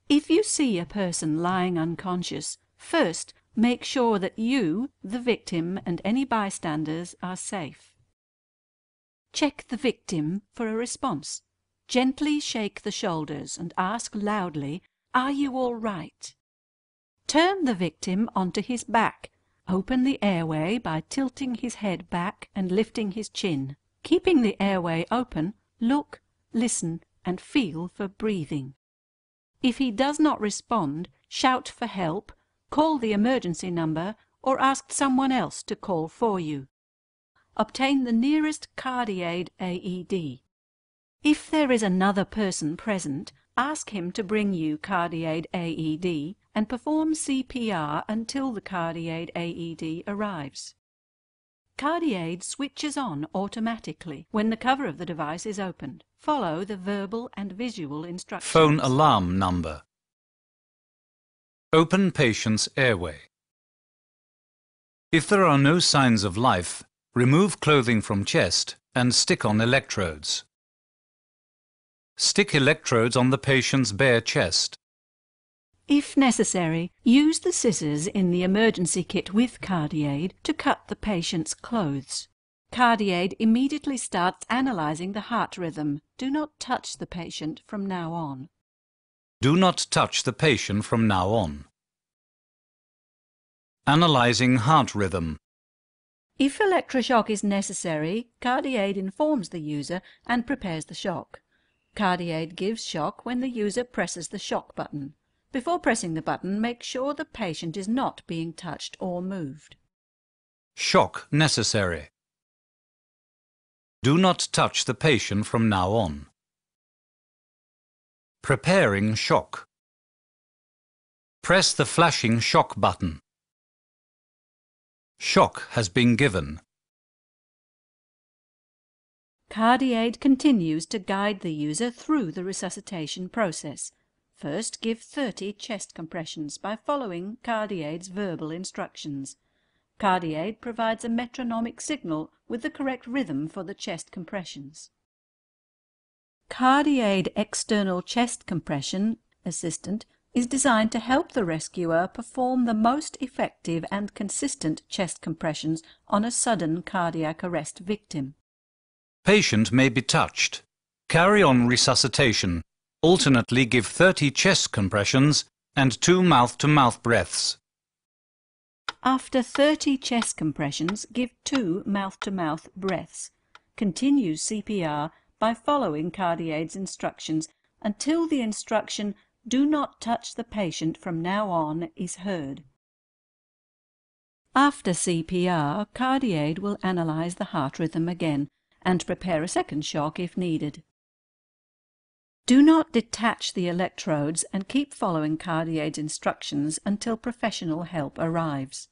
If you see a person lying unconscious, first make sure that you, the victim, and any bystanders are safe. Check the victim for a response. Gently shake the shoulders and ask loudly, "Are you all right?" Turn the victim onto his back. Open the airway by tilting his head back and lifting his chin. Keeping the airway open, look, listen, and feel for breathing. If he does not respond, shout for help, call the emergency number, or ask someone else to call for you. Obtain the nearest CardiAid AED. If there is another person present, ask him to bring you CardiAid AED and perform CPR until the CardiAid AED arrives. CardiAid switches on automatically when the cover of the device is opened. Follow the verbal and visual instructions. Phone alarm number. Open patient's airway. If there are no signs of life, remove clothing from chest and stick on electrodes. Stick electrodes on the patient's bare chest. If necessary, use the scissors in the emergency kit with CardiAid to cut the patient's clothes. CardiAid immediately starts analysing the heart rhythm. Do not touch the patient from now on. Do not touch the patient from now on. Analysing heart rhythm. If electroshock is necessary, CardiAid informs the user and prepares the shock. CardiAid gives shock when the user presses the shock button. Before pressing the button, make sure the patient is not being touched or moved. Shock necessary. Do not touch the patient from now on. Preparing shock. Press the flashing shock button. Shock has been given. CardiAid continues to guide the user through the resuscitation process. First, give 30 chest compressions by following CardiAid's verbal instructions. CardiAid provides a metronomic signal with the correct rhythm for the chest compressions. CardiAid External Chest Compression Assistant is designed to help the rescuer perform the most effective and consistent chest compressions on a sudden cardiac arrest victim. Patient may be touched. Carry on resuscitation. Alternately give 30 chest compressions and 2 mouth-to-mouth breaths. After 30 chest compressions, give 2 mouth-to-mouth breaths. Continue CPR by following CardiAid's instructions until the instruction "Do not touch the patient from now on" is heard. After CPR, CardiAid will analyse the heart rhythm again and prepare a second shock if needed. Do not detach the electrodes and keep following CardiAid's instructions until professional help arrives.